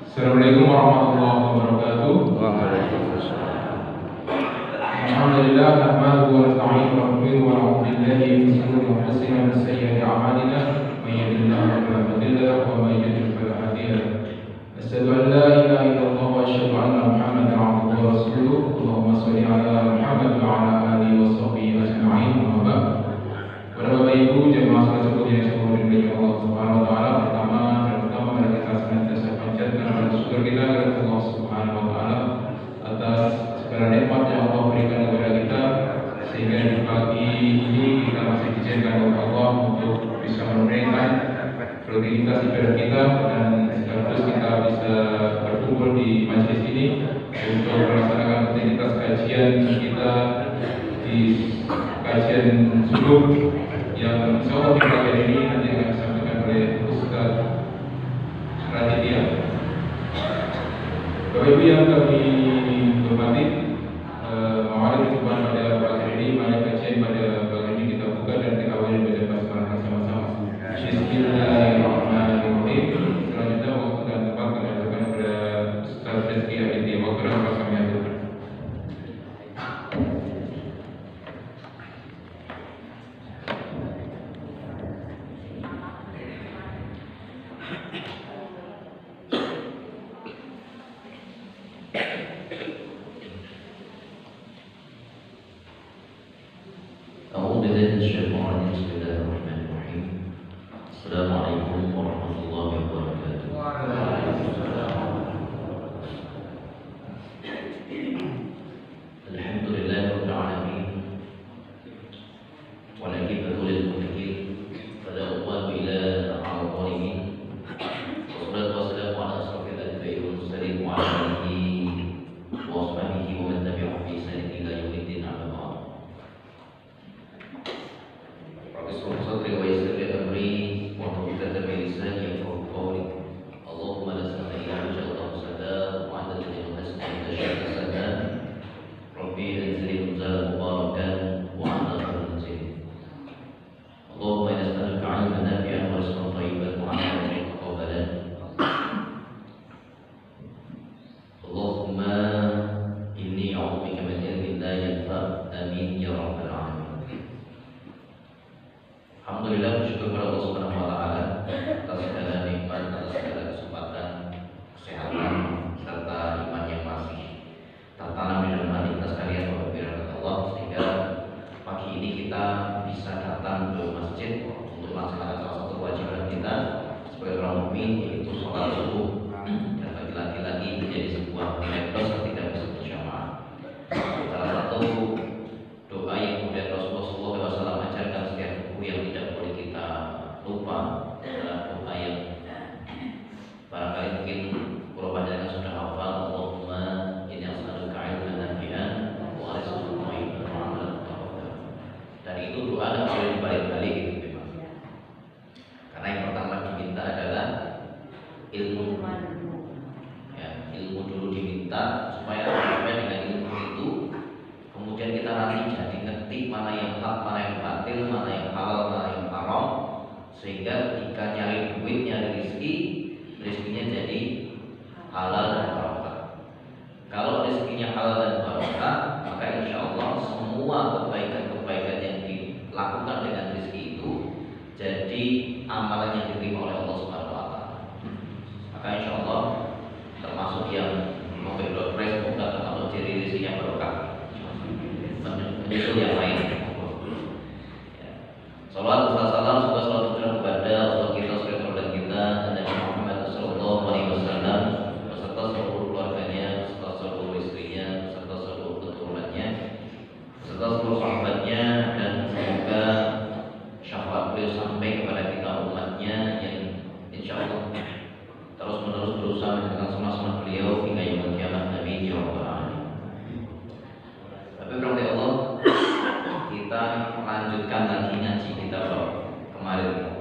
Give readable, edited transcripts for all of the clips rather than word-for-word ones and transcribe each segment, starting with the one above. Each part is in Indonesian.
Assalamualaikum warahmatullahi wabarakatuh. Waalaikumsalam. Alhamdulillah nahmaduhu wa nasta'inuhu wa nastaghfiruh wa na'udzu billahi min shururi anfusina wa min sayyiati a'malina may yahdihillahu fala mudilla lahu wa may yudlil fala hadiya lahu. Asyhadu an la ilaha illallah wa asyhadu anna Muhammadan 'abduhu wa rasuluh. Allahumma shalli 'ala Muhammad wa 'ala alihi wa sahbihi ajma'in. Amma ba'd. Para Bapak Ibu jemaah salat Subuh yang saya hormati Allah Subhanahu wa taala, pertama mari kita senantiasa panjatkan rasa syukur kita kepada Allah Subhanahu wa taala atas segala nikmat yang Allah berikan kepada kita, sehingga di pagi ini kita masih diizinkan oleh Allah untuk bisa menunaikan rutinitas ibadah kita, dan sekaligus kita bisa berkumpul di majelis ini untuk melaksanakan rutinitas kajian kita di kajian subuh yang insyaallah di pagi ini nanti akan disampaikan oleh Ustaz Raditya. Bapak Ibu yang kami hormati, mari kita pada pagi ini, mari kajian pada pagi ini kita buka dan kita awali baca basmalah sama-sama. Bismillahirrahmanirrahim. Selanjutnya waktu dan tempat kami ajukan kepada Ustaz Rizky Aditya. Waktu dan tempat kami ajukan. Assalamualaikum warahmatullahi wabarakatuh. Alhamdulillahirabbil alamin. Wal aqibatu lil muttaqin. Fala udwana illa 'alal zalimin. Wassalatu wassalamu ala asyrafil anbiya'i wal mursalin wa 'ala alihi wa sahbihi wa man tabi'ahum bi ihsan ila yaumiddin. Amma ba'd. Rabbi sadri wa yassir li amri Allahumma la sahla illa ma ja'altahu sahlan wa anta taj'alul hazna idza syi'ta sahlan. Rabbi anzilni munzalan mubarakan wa anta khairul munzilin. Allahumma inna nas'aluka 'ilman nafi'an wa rizqan thayyiban wa 'amalan mutaqabbalan. Allahumma inni a'udzubika min ilmin la yanfa'. Amin ya rabbal alamin. Alhamdulillah, bersyukur kepada Allah Subhanahu wa taala atas segala nikmat, atas segala kesempatan, kesehatan, serta iman yang masih tertanam di dalam hati kita sekalian, Bapak Ibu Allah, sehingga pagi ini kita bisa datang ke masjid untuk melaksanakan salah satu kewajiban kita sebagai orang mukmin, yaitu sholat subuh. Dan bagi laki-laki menjadi sebuah nilai plus ketika bisa berjamaah. Salah satu doa yang kemudian Rasulullah SAW ajarkan setiap buku yang tidak boleh kita lupa adalah doa yang barangkali mungkin kalau panjenengan sudah hafal. Allahumma inni as'aluka 'ilman nafi'an wa rizqan thayyiban wa 'amalan mutaqabbalan. Dan itu doa tidak boleh dibalik-balik gitu memang. Karena yang pertama diminta adalah ilmu. Ya, ilmu dulu diminta supaya dengan ilmu itu kemudian kita nanti jadi ngerti mana yang hak, mana yang batil, mana yang halal, mana yang haram, sehingga ketika nyari duit, nyari rezeki, rezekinya jadi halal dan barokah. Kalau rezekinya halal dan barokah, maka insya Allah semua kebaikan-kebaikan yang dilakukan dengan rezeki itu jadi amalan yang diterima oleh Allah Subhanahu wa taala. Maka insya Allah termasuk yang memberi doa semoga termasuk ciri rezekinya barokah, menyusul yang lain. Salawat dan salam semoga selalu tercurah kepada Rasul kita, saudara kita, Nabi Muhammad sallallahu alaihi wasallam beserta seluruh keluarganya, beserta seluruh istrinya, beserta seluruh keturunannya, beserta seluruh sahabatnya, dan semoga syafaat beliau sampai kepada kita umatnya yang insya Allah terus menerus berusaha menjalankan sunnah-sunnah beliau hingga yaumul kiamat. Amin ya rabbal alamin. Tapi berarti Allah, kita melanjutkan lagi ngaji kita kemarin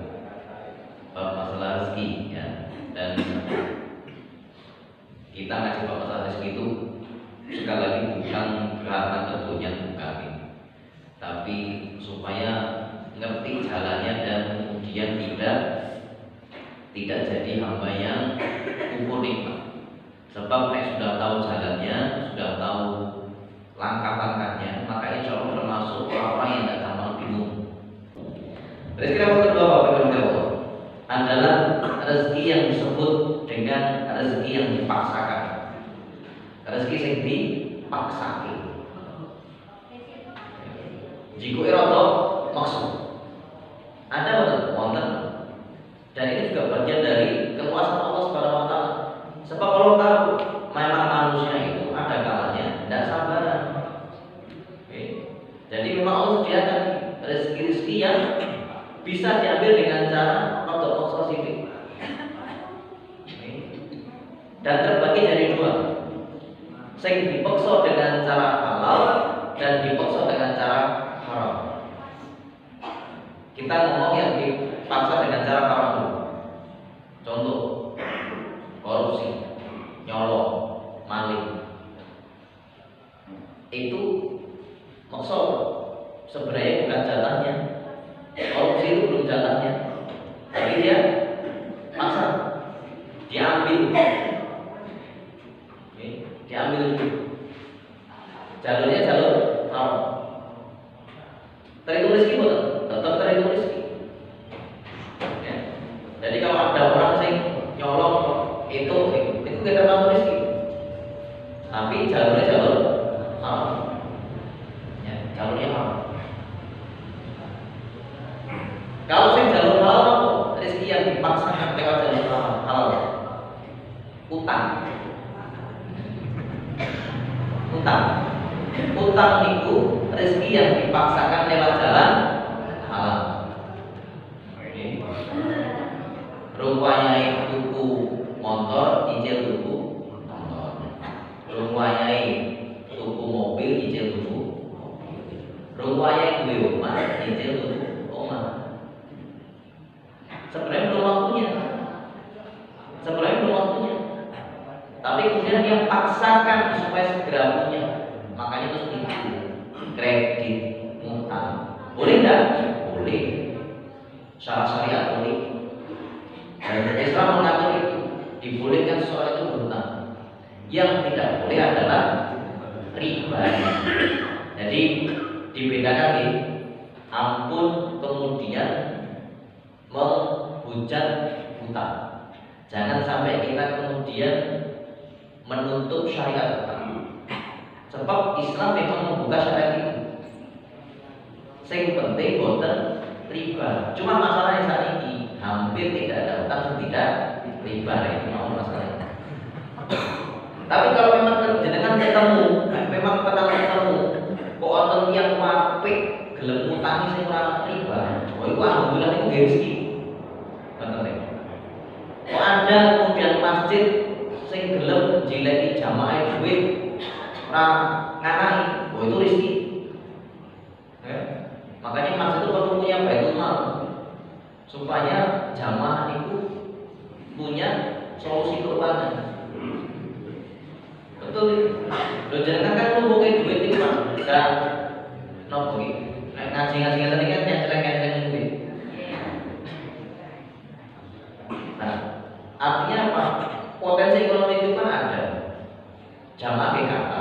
masalah rezeki ya. Dan kita ngaji masalah rezeki itu sekali lagi bukan karena tentunya bukan, tapi supaya ngerti jalannya dan kemudian tidak jadi hamba yang kufur nikmat. rezeki yang dipaksakan. Rezeki sing dipaksake. Jika irodo maksud ada wonten, dan ini juga bagian dari kekuasaan Allah Subhanahu wa taala. Sebab kalau tahu memang manusia itu ada kalanya tidak sabaran. Jadi memang Allah sediakan rezeki-rezeki yang bisa diambil dengan cara rodok maksa sithik. Dan terbagi jadi dua. Sing dipaksa dengan cara halal dan dipaksa dengan cara haram. Kita ngomong yang dipaksa dengan cara haram dulu. Contoh, korupsi, nyolong, maling. Itu maksa sebenarnya bukan jalannya. Korupsi itu belum jalannya, tapi dia maksa, diambil. Diambil dulu. Jalurnya jalur haram. Terhitung rezeki betul, tetap terhitung rezeki. Ya. Jadi kalau ada orang yang nyolong itu kita masuk rezeki. Tapi jalurnya jalur haram. Ya, jalurnya haram. Kalau saya jalur halal, rezeki yang dipaksakan lewat jalur halal. Utang itu rezeki yang dipaksakan lewat jalan halal. Rupanya tuku motor, cicil tuku motor. Rupanya tuku mobil, cicil tuku mobil. Rupanya duwe omah, cicil tuku omah. Sebenarnya belum waktunya. Tapi kemudian dia paksakan supaya segera punya. Makanya terus itu kredit, utang. Boleh enggak? Boleh. Syarat syariat boleh. Dan Islam mengatur itu. Dibolehkan seseorang itu berutang. Yang tidak boleh adalah riba. Jadi dibedakan nih. Ampun kemudian menghujat hutang. Jangan sampai kita kemudian menutup syariat hutang. Sebab Islam memang membuka syariat itu. Yang penting boten riba. Cuma masalahnya saat ini hampir tidak ada hutang yang tidak riba. Itu mau masalahnya. Tapi kalau memang jenengan ketemu, memang pernah ketemu, kok wonten yang apik gelem ngutangi sing ora riba. Oh iku alhamdulillah niku nggih rezeki. Ngoten. Kok ada kemudian masjid sing gelem jileki jamaah duit ora nganahi, oh itu rezeki. Makanya masjid itu perlu punya baitul mal supaya jamaah itu punya solusi keuangan. Betul. Lho jenengan kan ngomongin duit iki Mas. Dan nopo iki? Nek ngaji-ngaji ngene iki kan nyeceleng-nyeceleng duit. Nah, artinya apa? Potensi ekonomi itu kan ada. Jamaah PKK.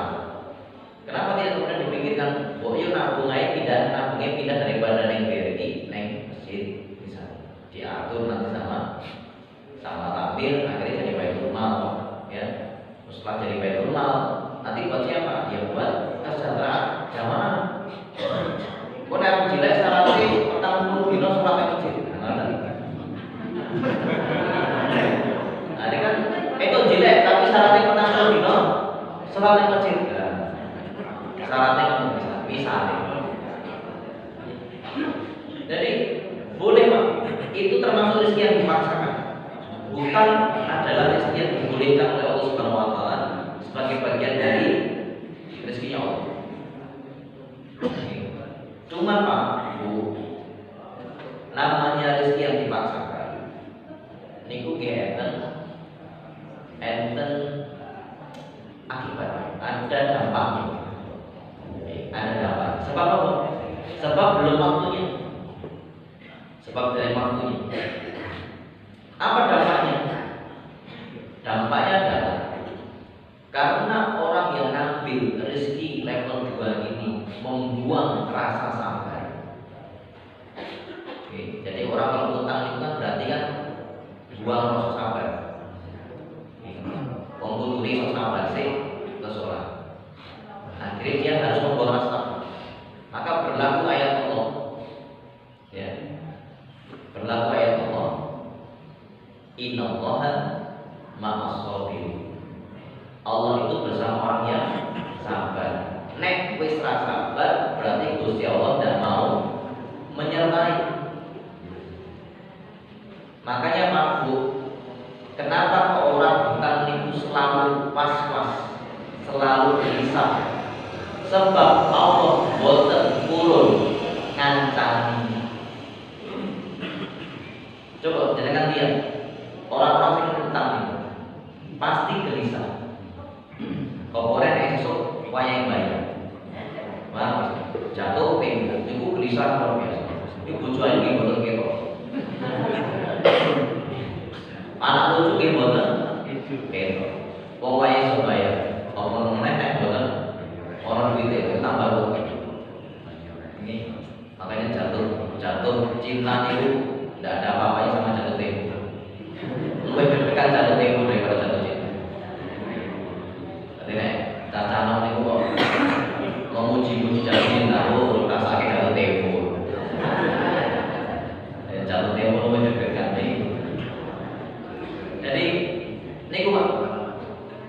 Kenapa tidak kemudian dipikirkan, oh iya nabungnya pindah daripada neng BRI, neng masjid misalnya, diatur nanti sama takbir, akhirnya jadi baitul mal, ya. Setelah jadi baitul mal, nanti buat siapa? Ya buat kesejahteraan jamaah. Kok nek jelek syaratnya petang 10 dino sholat masjid. Nah, ini kan itu jelek tapi syaratnya petang 10 dino sholat masjid. Syaratnya bisa. Jadi boleh Pak, itu termasuk rezeki yang dipaksakan. Bukan adalah rezeki yang dibolehkan oleh Allah Subhanahu wa taala sebagai bagian dari rezekinya Allah. Cuma Pak, Bu, namanya rezeki yang dipaksakan. Niku enten akibatnya, ada dampaknya. Ada dampaknya. Sebab apa? Sebab belum waktunya. Sebab dari waktunya. Apa dampaknya? Dampaknya adalah karena orang yang ngambil rezeki level 2 ini membuang rasa sabar. Oke, jadi orang kalau utang itu kan berarti kan buang rasa sabar. itu selalu was-was, selalu gelisah. Sebab Allah boten purun ngancani. Coba jangan lihat orang-orang yang utang itu pasti gelisah. Komponen esok wayang bayar. Wah, jatuh tempo, itu gelisah luar biasa. Itu bojoan iki boten ketok. Anak lucu ki boten ketok. Wong wae iso bayar. Apa meneh nek boten ana duwite tambah kok. Ini makanya jatuh cinta itu tidak ada apa-apanya sama jatuh tempo. Lebih deg-degan jatuh tempo daripada jatuh cinta. Jadi nek cacanan niku kok memuji-muji jatuh cinta, rasake jatuh tempo. Jatuh tempo lebih deg-degan nih. Jadi niku Pak,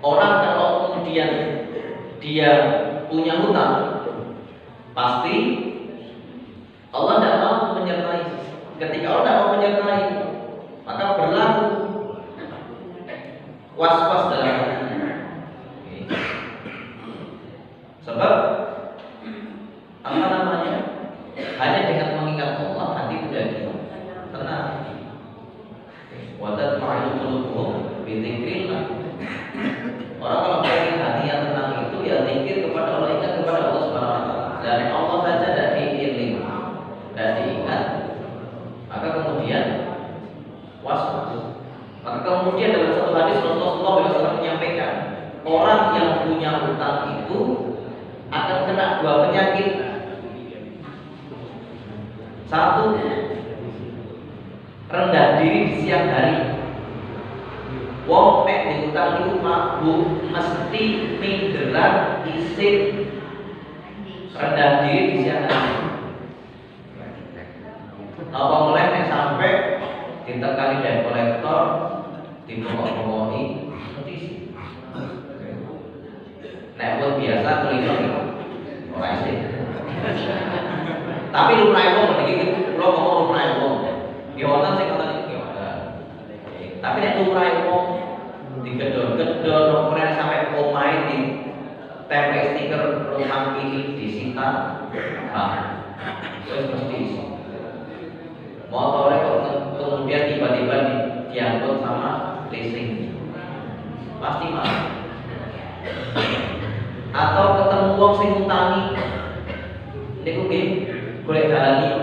orang kalau kemudian dia punya hutang, pasti Allah tidak mau menyertai. Ketika Allah tidak mau menyertai, maka berlaku was-was dalam hatinya. Sebab apa namanya? Hanya dengan mengingat Allah hati menjadi tenang. Wa tatma'innu qulubuhum bi dzikrillah. Orang kalau pengen hati yang tenang itu ya zikir kepada Allah, ingat kepada Allah Subhanahu wa taala. Dan Allah saja tidak diiling, tidak diingat, maka kemudian was-was. Maka kemudian dalam satu hadis Rasulullah SAW menyampaikan, orang yang punya hutang itu akan kena dua penyakit. Satu, rendah diri di siang hari. Wong nek diutang itu mabuk mesti minderan isin, rendah diri di siang hari. Apa mulai nek sampai ditekani debt kolektor, dibongkok-bongkoki, mesti isi. Nek pun biasa kulino ora isi. Tapi lumrahe wong iki kula ngomong lumrahe wong. Ya wonten sing ngoten iki. Tapi nek lumrahe wong digedor-gedor ora sampai omahe di tempel stiker rumah ini disita. Nah, wis mesti isi. Motornya kok kemudian tiba-tiba diangkut sama leasing, pasti mahal. Atau ketemu wong sing ngutangi, niku nggih golek dalan liya.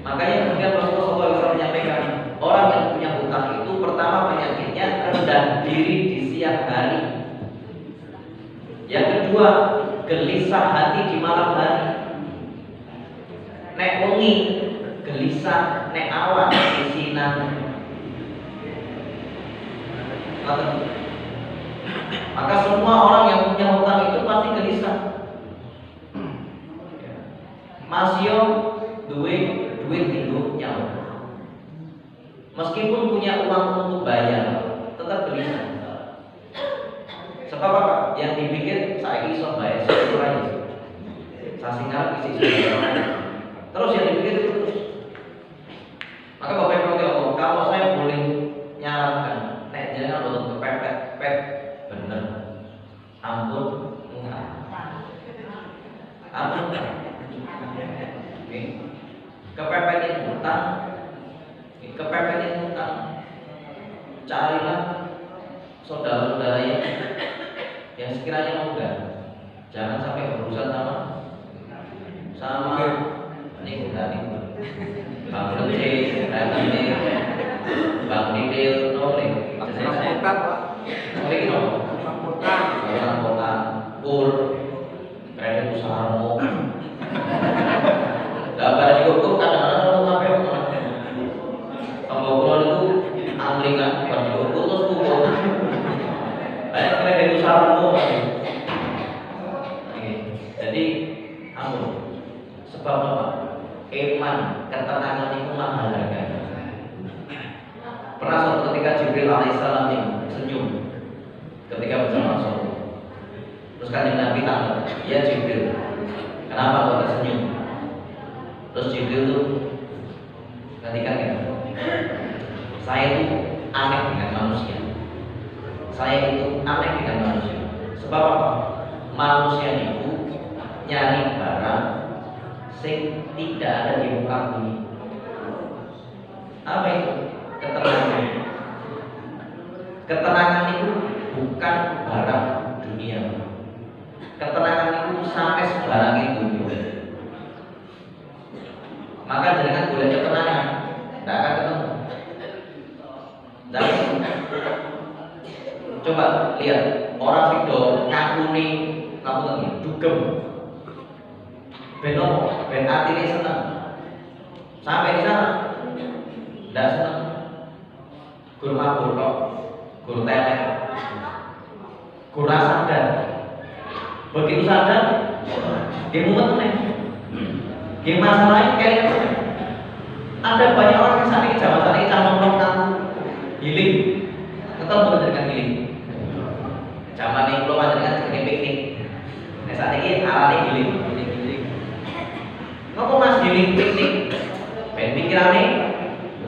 Makanya kemudian Rasulullah SAW menyampaikan, orang yang punya hutang itu pertama penyakitnya rendah diri di siang hari. Yang kedua, gelisah hati di malam hari. Nek wengi gelisah, nek awan isinan. Maka semua orang yang punya hutang itu pasti gelisah. Masih duit tinggu nyawa. Meskipun punya uang untuk bayar, tetap gelisah. Sebab apa? Yang dipikir saya iso bayar sesuai. Saya singgah isi terus yang dipikir itu terus. Maka Bapak Ibu Allah, kalau saya boleh nyarankan, nek jangan boten kepepet, bener. Ampun enggak. Ampun enggak. Oke. Kepepetin hutang, carilah saudara-saudara yang sekiranya muda. Jangan sampai berurusan sama ini tadi Bang Lece, Bang Didil, Noling, Angkutan, Pur, kredit usahamu. Dapat diukur kadang-kadang mau ngapain? Pembangunan itu anglingan, bukan diukur terus ukur. Banyak kredit usahamu. Jadi, sebab apa? Iman, ketenangan itu mahal harganya. Pernah suatu ketika Jibril alaihissalam senyum ketika bersama Rasulullah. Terus kan Nabi tanya, ya Jibril, kenapa kau tersenyum? Terus Jibril tuh ngertikan ya, saya itu aneh dengan manusia. Saya itu aneh dengan manusia. Sebab apa? Manusia itu nyari barang sing tidak ada di muka bumi. Apa itu? Ketenangan. Ketenangan itu bukan barang dunia. Ketenangan itu sampai sebarang itu. Maka jangan boleh ketenangan, tidak akan ketemu. Dan coba lihat orang video ngakuni kamu lagi dugem, beno, ben atine seneng, sampai di sana, tidak seneng, guru mabur kok, guru telek, guru sadar, begitu sadar, dia mumet nih. Game masalahnya kayak ada banyak orang yang saat ini zaman kamu healing, tetap menjadikan healing. Zaman ini belum menjadikan sebagai piknik. Nah saat ini alatnya healing. Kau mas healing piknik, pengen pikirannya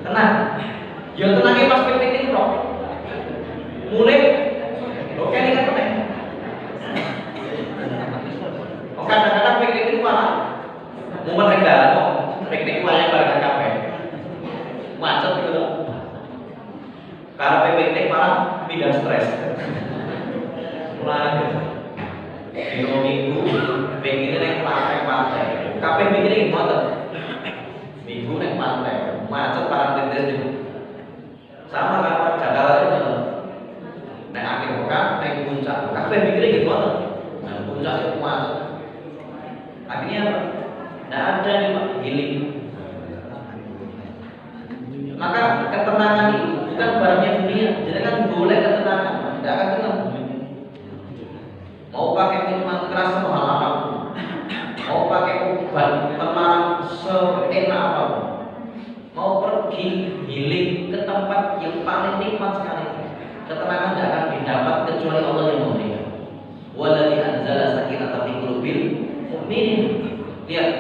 tenang. Ya tenangnya pas piknik itu loh. Mulai, oke ini kan tenang. Kadang-kadang piknik itu malah momen regala kok, piknik wayang bareng kafe, macet gitu loh. Karena piknik malah pindah stres. Mulai dino minggu, pengen naik pantai, kafe piknik gimana? Minggu naik pantai, macet parang tindes itu. Sama kapan Jakarta itu, naik akhir pekan, naik puncak, kafe piknik gimana? Nah puncak itu macet. Akhirnya apa? Tidak ada nih Pak healing. Maka ketenangan itu bukan barangnya dunia. Jadi kan boleh ketenangan, tidak akan ketemu. Mau pakai minuman keras semahal apapun, mau pakai obat penlarang seenak apapun, mau pergi healing ke tempat yang paling nikmat sekali, ketenangan tidak akan didapat kecuali Allah yang memberikan. Waladzi anzala sakinata fi qulubil mu'minin. Lihat,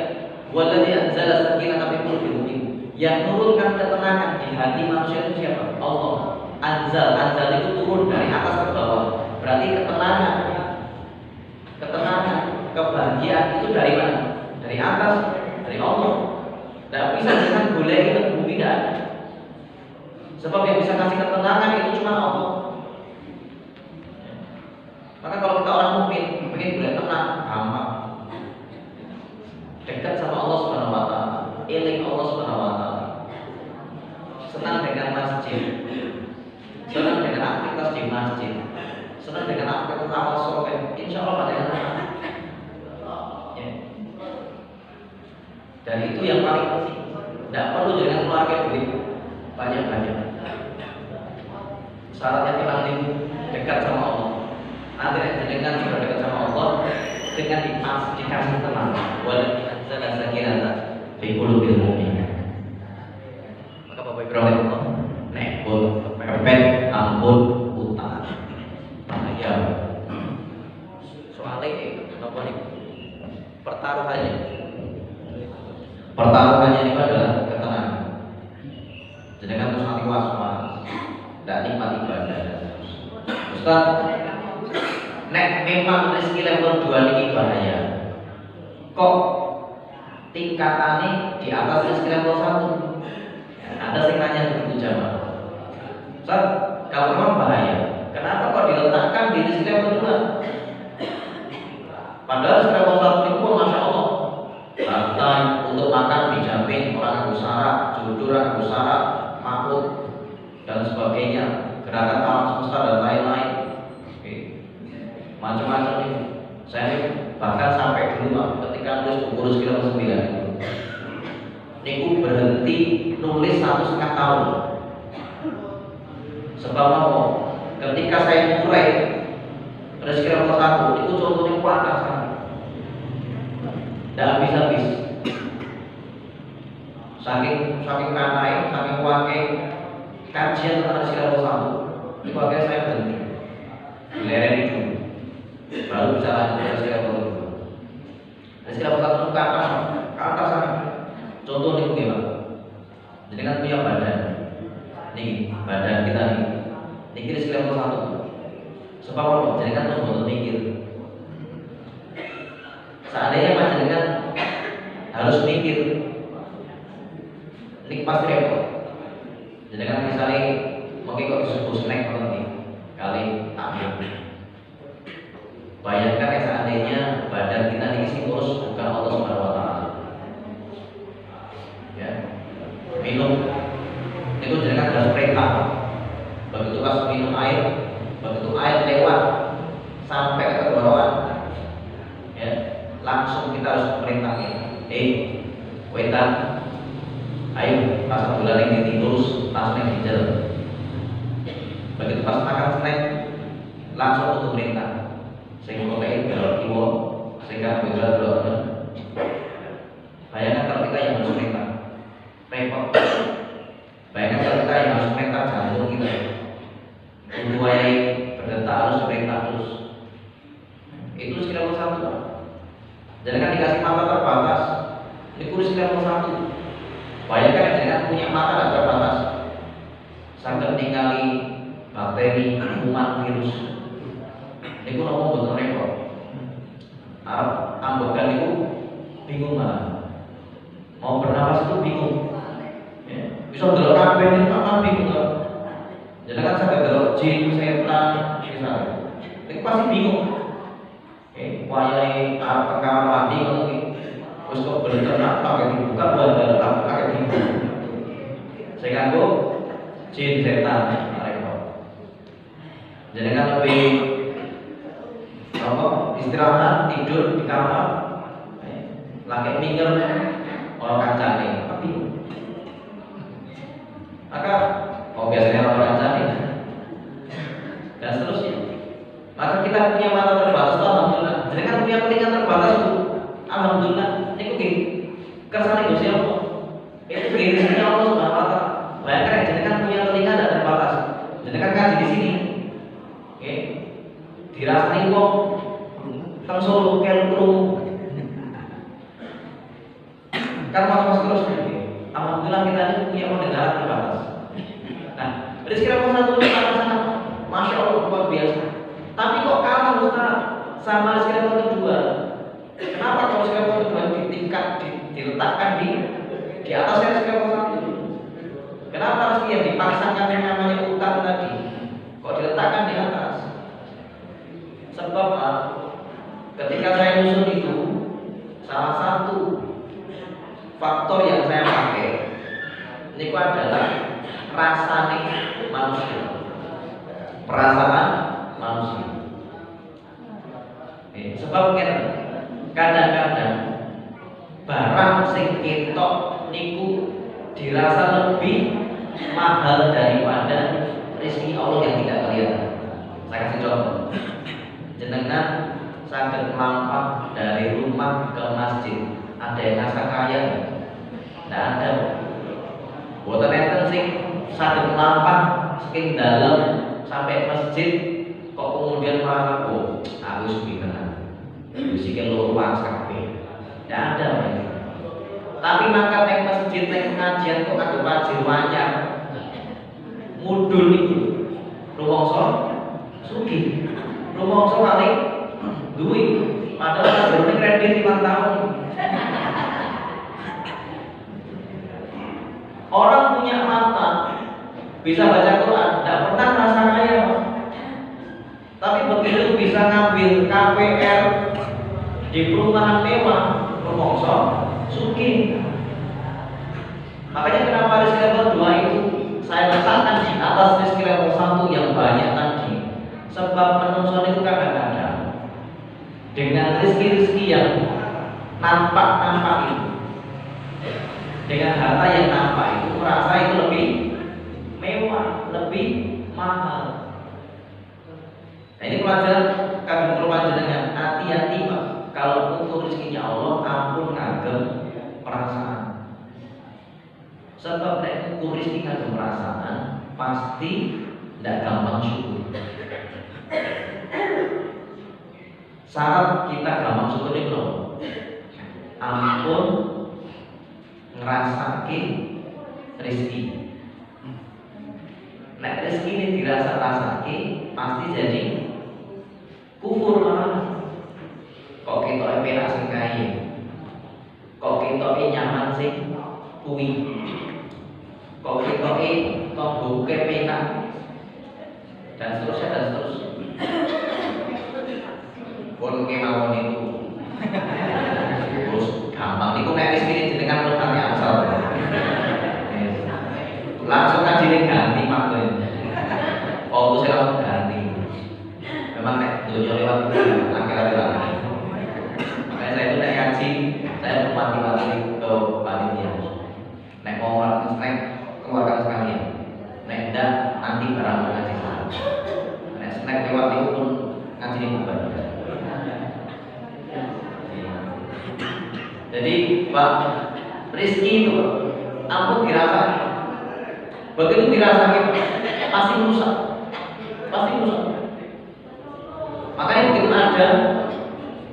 waladzi anzala sakinata fi qulubil mu'minin. Yang menurunkan ketenangan di hati manusia itu siapa? Allah. Anzal itu turun dari atas ke bawah. Berarti ketenangan, kebahagiaan itu dari mana? Dari atas, dari Allah. Tidak bisa dengan boleh itu bumi tidak ada. Sebab yang bisa kasih ketenangan itu cuma Allah. Maka kalau kita orang mukmin, ingin boleh tenang, gampang. Dekat sama Allah Subhanahu wa taala, eling Allah Subhanahu wa taala. Senang dengan masjid. Senang dengan aktivitas di masjid. Senang dengan aktivitas amal soleh. Insyaallah pada yang ya. Dan itu yang paling penting. Tidak perlu jangan keluarga duit banyak-banyak. Syaratnya kita dekat sama Allah. Nanti dengan sudah dekat sama Allah, dengan dikasih tenang, waladzi anzala sakinata fi qulubil mu'minin. Maka Bapak Ibrahim nek pun kepepet ampun utang. Bahaya. Soalnya napa niku? Pertaruhannya itu adalah ketenangan. Jangan terus nanti was-was, tidak nikmat ibadah. Ustaz, nek memang rezeki level 2 ini bahaya. Kok tingkatannya di atas rezeki level 1? Ada yang nanya begitu jamaah. Ustaz, kalau memang bahaya, kenapa kok diletakkan di rezeki level 2? Padahal rezeki level 1 itu pun Masya Allah, lantai untuk makan dijamin, orang aku syarat, jujur aku syarat, makhluk dan sebagainya, gerakan alam semesta dan lain-lain. Macam-macam nih. Saya bahkan sampai dulu Pak, ketika nulis buku rezeki level 9 niku berhenti nulis 1,5 tahun. Sebab apa? Ketika saya mulai rezeki level 1 itu contohnya kuatah sekali. Tidak habis-habis. Saking kanai, saking kuatnya kajian tentang rezeki level 1. Itu akhirnya saya berhenti. Dilereni dulu. Baru bisa lanjut rezeki level 2. Rezeki level 1 ke atas sana. Contoh nih gimana? Jadi kan punya badan. Nih badan kita nih. Niki rezeki level 1. Sebab apa? Jenengan terus boten mikir. Seandainya panjenengan harus mikir, ini pasti repot. Jenengan misalnya mungkin kok disebut snack nanti kali ambil. Bayangkan ya seandainya badan kita ini ngurus bukan Allah Subhanahu wa taala. Ya. Minum itu jenengan harus perintah. Begitu pas minum air, begitu air lewat sampai ke tenggorokan, ya, langsung kita harus perintahnya. Wetan, ayo pasang gula yang ditinggus, langsung yang dijalan. Begitu pas makan snack, langsung untuk perintah. Sehingga kayak belok kiwo, sehingga belok belok. Bayangkan kalau kita yang harus perintah, repot. Bayangkan kalau kita yang harus perintah jantung kita. Memulai berdetak harus perintah terus. Itu sekitar 1. Jangan dikasih mata terbatas. Ini kurus sekitar 1. Bayangkan jangan punya mata tidak terbatas. Sampai tinggali bakteri, kuman, virus. Ini pun ngomong betul repot. Ambekan itu bingung malah. Mau bernapas itu bingung. Ya. Bisa delok kabeh ini malah bingung kan. Jadi kan sampai delok jin, setan, misalnya. Itu pasti bingung. Wayai arep kamar mandi ngono iki. Wis kok bener apa kayak dibuka buat apa kayak bingung. Saya kanggo jin setan repot. Jadi kan lebih istirahat tidur di kamar lagi minggir orang kancane apa bingung. Maka biasanya orang kancane dan seterusnya. Maka kita punya mata terbatas itu alhamdulillah. Jadi kan punya telinga terbatas itu alhamdulillah. Ini kok kersane Gusti Allah. Itu rezeki Allah Subhanahu wa taala. Bayangkan jadi kan punya telinga tidak terbatas. Jadi kan kaji di sini. Oke. Dirasani kok teng Solo kelru kan mas terus alhamdulillah kita ini punya pendengaran terbatas. Nah rezeki nomor 1 itu sangat masya Allah luar biasa. Tapi kok kalah Ustaz sama rezeki nomor 2? Kenapa kalau rezeki nomor 2 diletakkan di atas rezeki nomor 1? Kenapa rezeki yang dipaksakan yang namanya utang tadi kok diletakkan di atas? Sebab ketika saya nyusun itu salah satu faktor yang saya pakai ini adalah rasane manusia, perasaan manusia. Sebab kadang-kadang barang sing ketok niku dirasa lebih mahal daripada rezeki Allah yang tidak kelihatan. Saya kasih contoh. Jenengan saged melampah dari rumah ke masjid. Ada yang rasa kaya? Tidak ada. Boten enten sing saged melampah saking dalam sampai masjid kok kemudian merasa aku suwi tenan. Wis iki loro wae kabeh. Tidak ada. Tapi maka ning masjid ning pengajian kok kagem wajib wanyar. Mudul niku. Rumangsa sugih. Rumangsa paling duit, padahal sebelumnya kredit 5 tahun. Orang punya mata, bisa baca Quran, tidak pernah merasa kaya. Tapi begitu bisa ngambil KPR di perumahan mewah, rumangsa sugih. Makanya kenapa rezeki level 2 itu saya letakkan di atas rezeki level 1 yang banyak tadi. Sebab menungso itu kadang-kadang dengan rezeki-rezeki yang nampak itu, dengan harta yang nampak itu merasa itu lebih mewah, lebih mahal. Nah ini pelajaran kagum dengan hati-hati Pak. Kalau untuk rezekinya Allah ampun ngagem perasaan. Sebab nek ukur rezeki ngagem perasaan pasti tidak gampang syukur. Syarat kita gampang syukur itu loh. Ampun ngerasake rezeki. Nek rezeki ini dirasa-rasake pasti jadi kufur malah. Kok ketoke penak sing kaya. Kok ketoke nyaman sing kuwi. Kok ketoke tonggo penak dan seterusnya. Pun kemauan itu terus gampang niku nek rezeki jenengan pertanyaan asal. Langsung kaji ganti maklum. Oh, saya langsung ganti. Memang nek dunia lewat akhirat lagi. Makanya saya itu nek kaji, saya mati-mati ke panitia. Nek mau snack keluarkan sekalian. Nek enggak nanti barang ngaji sana. Nek snack lewat itu pun ngaji ini bukan. Jadi Pak, rezeki itu ampun dirasakan. Begitu dirasakan pasti rusak, makanya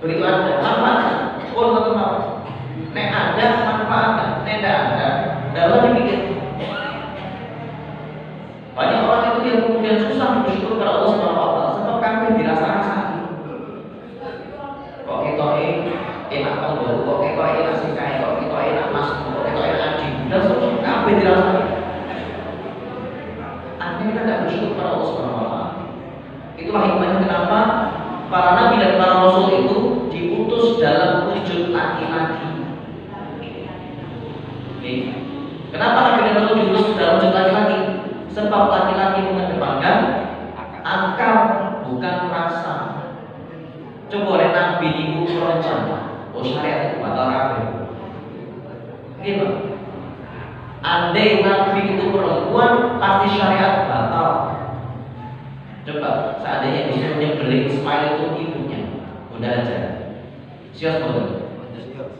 begitu ada manfaat, pun tetap nek ada manfaatnya, nek tidak ada, dalam dipikir. Banyak orang itu yang kemudian susah bersyukur kepada Allah Subhanahu Wa Taala sebab kami dirasa-rasa. Kok kita enak tonggo, kok kita enak sing kaya, kok kita enak mas, kok kita enak haji, dan seterusnya kami dirasa. Kita tidak bersyukur kepada Allah Subhanahu Wa Taala. Itulah hikmahnya kenapa para nabi dan para rasul itu diutus dalam wujud laki-laki. Kenapa nabi dan rasul diutus dalam wujud laki-laki? Sebab laki-laki mengedepankan akal bukan rasa. Coba oleh nabi niku rencana, oh syariat itu batal kabeh. Gimana? Andai nabi itu perempuan pasti syariat batal. Coba seandainya bisa nyebelin Ismail itu ibunya, udah aja. Sios boten?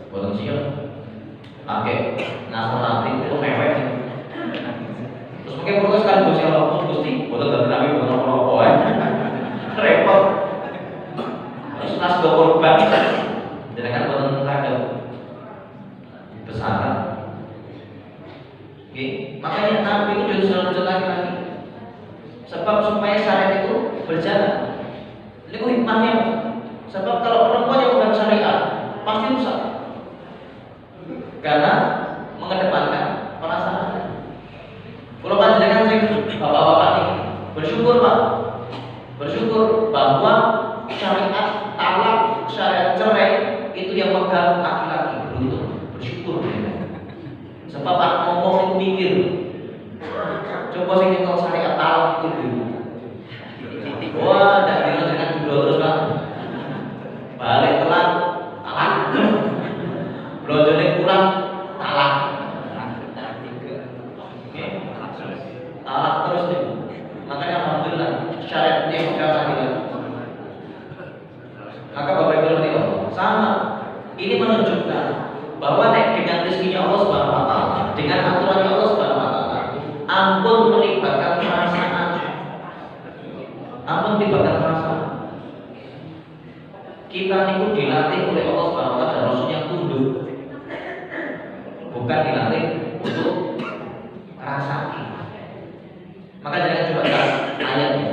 Boten sios. Oke, nasional itu mewek. Terus mungkin protes kan Gusti Allah pun Gusti, boten dari nabi boten apa-apa repot. Terus nas do korban, jenengan boten kagem besaran. Makanya nabi itu juga selalu laki-laki. Sebab supaya syariat itu berjalan. Ini hikmahnya. Sebab kalau perempuan yang bukan syariat pasti rusak. Karena mengedepankan perasaan. Kalau panjenengan bapak-bapak ini bersyukur Pak. Bersyukur bahwa syariat talak, syariat cerai itu yang megang laki-laki. Beruntung, bersyukur. Sebab aku ngomong itu mikir. Coba sih kita syariat talak itu dulu. Wah, tidak bilang dengan dulu terus Pak. Balik telat, talak. Belanja kurang, talak. Talak terus nih. Makanya alhamdulillah syariat ini megang laki-laki. Maka Bapak Ibu nanti sama. Ini menunjukkan bahwa dengan rezekinya Allah Subhanahu Wa Taala, dengan aturannya Allah Subhanahu Wa Taala, ampun melibatkan perasaan, ampun melibatkan perasaan. Kita itu dilatih oleh Allah Subhanahu Wa Taala dan Rasulnya tunduk, bukan dilatih untuk rasaki. Maka jangan coba lihat ayatnya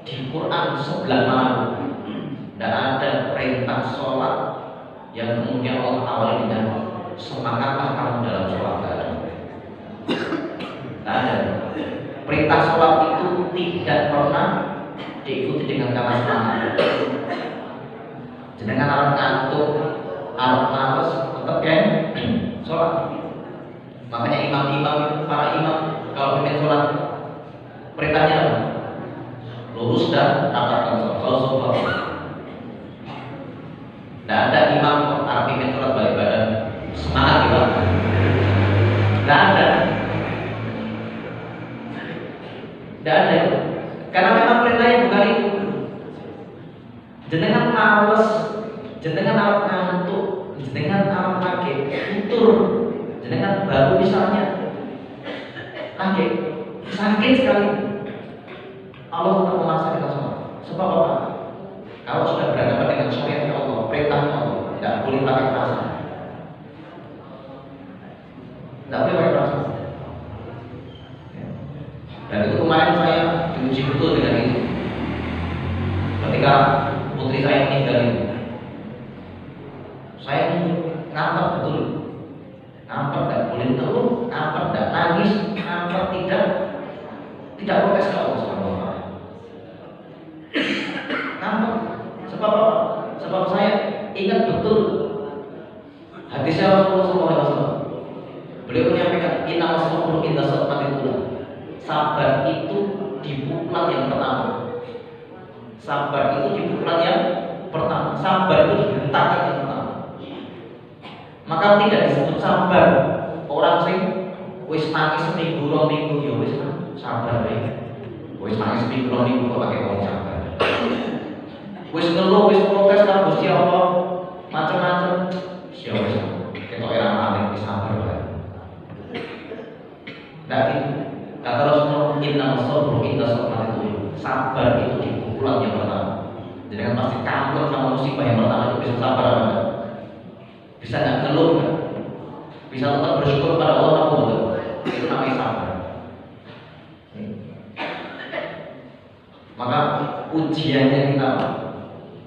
di Quran sebelah mana, tidak ada perintah sholat yang kemudian Allah awali dengan semangatlah kamu dalam sholat. Tidak ada. Perintah sholat itu tidak pernah diikuti dengan kata semangat. Jenengan arep ngantuk, arep males, tetap kan sholat. Makanya imam-imam, para imam kalau pimpin sholat perintahnya apa? Lurus dan rapatkan sholat. Tidak ada imam Arab pimpin sholat balik badan semangat di bawah. Tidak ada. Tidak ada. Karena memang perintahnya bukan itu. Jenengan males, jenengan Arab ngantuk, jenengan Arab kaget, tutur, jenengan baru misalnya kaget, sakit sekali. Allah tetap memaksa kita semua. Sebab apa? Kalau sudah berhadapan dengan syariat Allah, perintahnya Allah, tidak boleh pakai perasaan. Tidak boleh pakai perasaan. Dan itu kemarin diuji betul dengan itu. Ketika putri saya meninggal itu, saya ngambek betul, ngambek tidak boleh ngeluh, ngambek tidak nangis, ngambek tidak protes ke Allah Subhanahu wa Ta'ala. Ngambek sebab apa? Sebab saya ingat betul hadisnya Rasulullah SAW. Beliau menyampaikan inna as-sabru inda sadaqatil ula. Sabar itu di pukulan yang pertama. Sabar itu di pukulan yang pertama. Sabar itu di hentakan yang pertama. Maka tidak disebut sabar orang sing wis nangis seminggu rong minggu ya wis sabar wae. Wis nangis seminggu rong minggu kok pakai wong sabar. Wis ngeluh wis protes karo Gusti Allah macam-macam. Siapa wis ketok era maling wis sabar wae. Nggak gitu. Kata Rasulullah, inna as-sabru inda sadaqatil. Sabar itu di pukulan yang pertama. Jadi kan pasti kampret sama musibah yang pertama itu bisa sabar apa enggak? Bisa nggak ngeluh kan? Bisa tetap bersyukur pada Allah apa betul? Itu namanya sabar. Maka ujiannya kita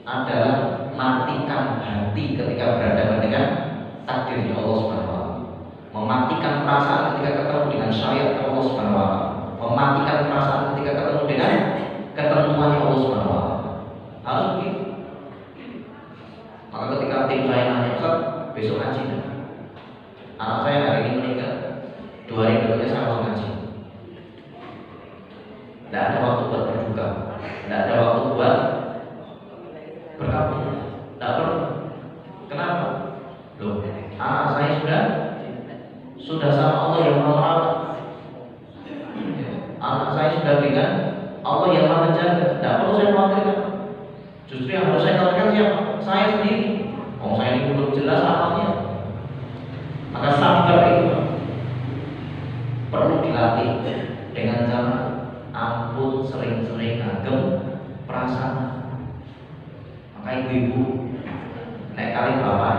adalah matikan hati ketika berhadapan dengan takdirnya Allah Subhanahu wa Ta'ala. Mematikan perasaan ketika ketemu dengan syariat Allah Subhanahu wa Ta'ala. Mematikan perasaan ketika ketemu dengan ketentuannya Allah Subhanahu wa Ta'ala. Harus begitu. Maka ketika tim saya nanya, Ustaz, besok ngaji. Anak saya hari ini meninggal, 2 hari berikutnya saya langsung ngaji. Tidak ada waktu buat berduka, tidak ada waktu buat berkabung, tidak perlu. Kenapa? Loh, anak saya sudah sama Allah yang Maha Merawat. Anak saya sudah dengan Allah yang Maha Menjaga. Tidak perlu saya khawatirkan. Justru yang harus saya khawatirkan siapa? Saya sendiri. Saya ini belum jelas amalnya. Maka sabar itu perlu dilatih dengan cara ampun sering-sering ngagem perasaan. Maka ibu-ibu, nek kali bapak,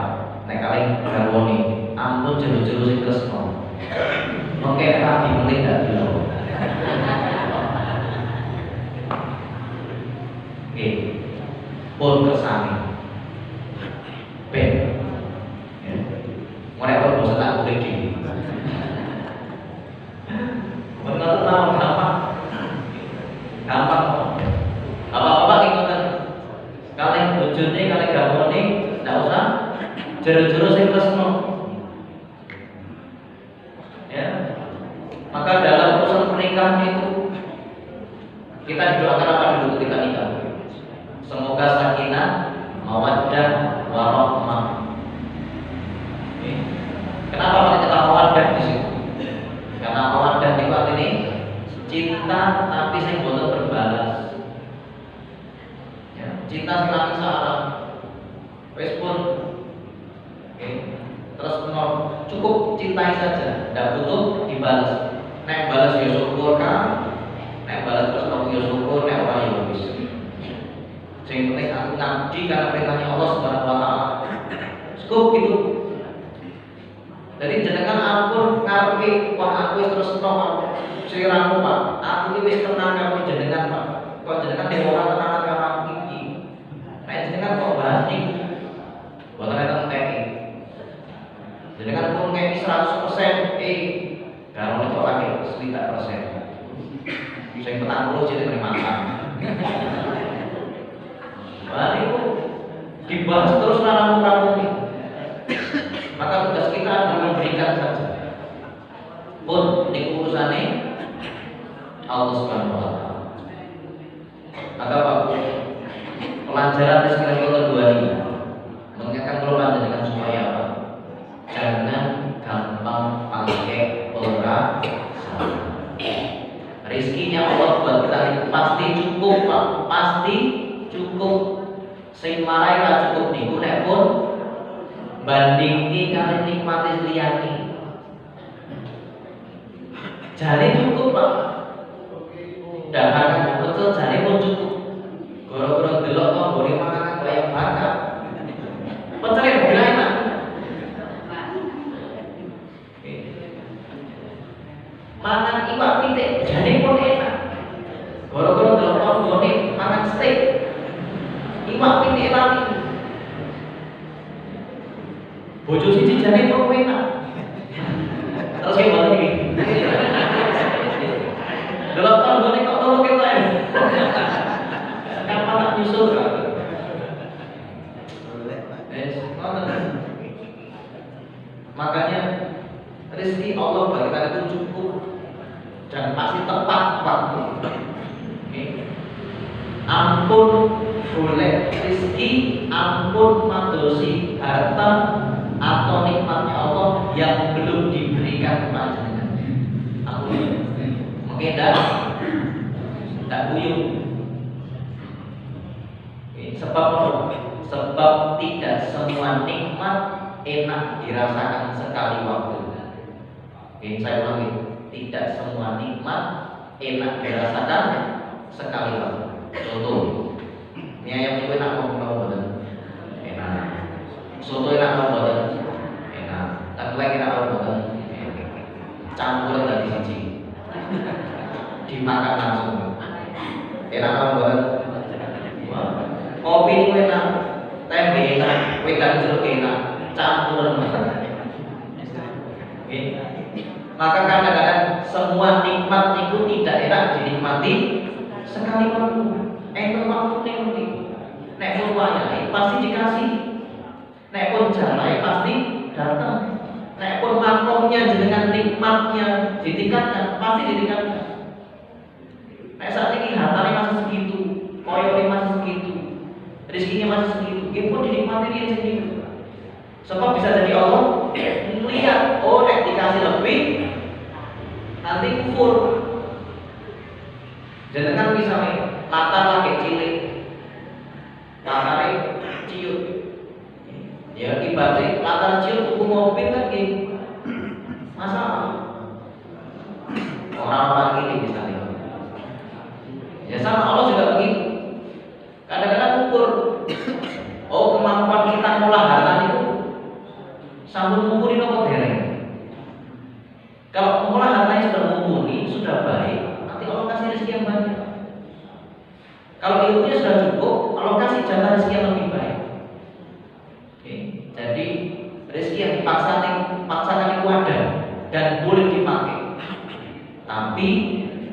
nek kali garwoni, ampun jero-jero sing tresno. Mengke rabi meneh dak dilo. Nggih. Pun kersane. Ben. Ya. Mulai kok bosan tak boleh di. Benar gampang. Gampang. Apa-apa ikutan. Kalih bojone, kalih garwane, ndak usah jero-jero sing tresno. Ya. Maka dalam urusan pernikahan itu kita doakan apa dulu ketika nikah? Semoga sakinah, mawaddah, warahmah. Kenapa pakai kata mawaddah di situ? Karena mawaddah itu artinya cinta tapi sing boten berbalas. Ya, cinta selalu salah. Wes pun, terus cukup cintai saja, tidak butuh dibalas. Nek balas ya syukur kan, nek balas terus kamu ya syukur, nek ora ya wis. Sing penting aku ngabdi karena perintahnya Allah Subhanahu wa Ta'ala. Cukup gitu. Jadi jenengan ampun ngarepe wah aku wis terus nong siramu Pak. Aku wis tenang karo jenengan Pak. Kok jenengan ora tenang karo aku iki. Nek jenengan kok bahas iki. Boten enten TI. Jenengan pun ngeki 100% karo kok lagi 100%. Sing 40 jadi makan. Wah itu dibahas terus ramu-ramu. Maka tugas kita adalah memberikan saja. Pun di urusannya Allah Subhanahu wa Ta'ala. Maka Pak, pelajaran sekali kedua ini mengingatkan keluar dengan supaya apa? Jangan gampang pakai ora. Rizkinya Allah buat kita itu pasti cukup Pak, pasti cukup. Sing marai ra cukup niku nek pun bandingi kali nikmati liyane. Jane cukup Pak. Daharan betul jane pun cukup. Goro-goro delok kok mbone makanan kaya bakar. Pecere mobil enak. Mangan iwak pitik jane pun enak. Gara-gara delok tanggane mangan steak. Iwak pitik lali. Bojo siji jane kok enak. Terus ki boten iki. Delok tanggane kok turu ketok. Kapan tak nyusul kan? Makanya rezeki Allah bagi kita itu cukup dan pasti tepat waktu. Ampun boleh rezeki, ampun madosi harta atau nikmatnya Allah yang belum diberikan kepada kita. Ampun. Mungkin tidak buyung. Sebab tidak semua nikmat enak dirasakan sekali waktu. Saya ulangi, tidak semua nikmat enak dirasakan sekali waktu. Contoh, ini ayam itu enak mau betul, enak. Soto enak mau betul, enak. Tengkleng enak mau betul, campur dari siji, dimakan langsung. Enak mau betul. Kopi itu enak, tempe enak, wedang jeruk enak, campur. Maka kadang-kadang semua nikmat itu tidak enak dinikmati sekali waktu. Itu waktu nanti. Nek pun wayai pasti dikasih. Nek pun jalai pasti datang. Nek pun makomnya dengan nikmatnya ditingkatkan, pasti ditingkatkan. Nek saat ini hartanya masih segitu, koyornya masih segitu, rezekinya masih segitu, dia pun dinikmati dia segitu. Sebab bisa jadi Allah melihat, oh nek dikasih lebih nanti kufur. Jangan misalnya latar lagi cilik, latarnya ciut, ya ibaratnya latar ciut tuku mobil lagi masalah. Orang-orang ini misalnya, ya sama Allah juga begitu. Kadang-kadang ukur, oh kemampuan kita ngolah harta itu sambung mumpuni nopo dereng. Kalau mengolah hartanya sudah mumpuni, sudah baik, nanti Allah kasih rezeki yang banyak. Kalau ilmunya sudah cukup, Allah kasih jatah rezeki yang lebih baik. Oke. Jadi rezeki yang dipaksakan itu ada dan boleh dipakai. Tapi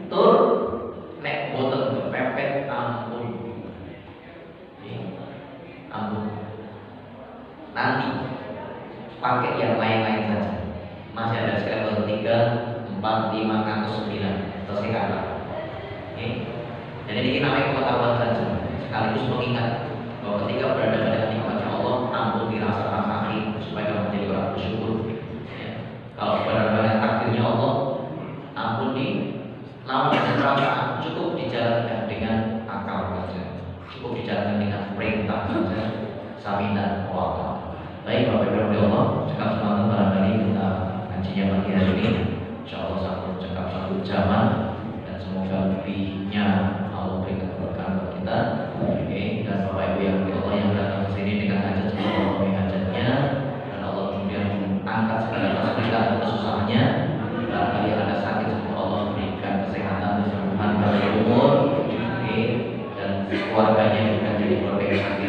tur nek boten kepepet ampun. Ampun. Nanti pakai yang lain-lain saja. Masih ada level 3, 4, 5, atau 9 terus kata. Jadi ini namanya pengetahuan saja, sekaligus mengingat bahwa ketika berada pada nikmatnya Allah, ampun dirasakan sakit supaya kamu menjadi orang bersyukur. Kalau benar-benar takdirnya Allah, ampun di lawan dan perasaan cukup dijalankan dengan akal saja, cukup dijalankan dengan perintah saja, saminan wa. Baik Bapak Ibu Allah, cekap semangat barangkali kita ngajinya pagi hari ini, insyaallah satu jaman dan semoga lebihnya Allah berikan keberkahan buat kita. Dan Bapak Ibu yang Allah yang datang ke sini dengan hajat semoga Allah hajatnya dan Allah kemudian angkat segala kesulitan dan kesusahannya. Barangkali ada sakit semoga Allah berikan kesehatan, kesembuhan, umur, dan keluarganya juga jadi keluarga yang sakit.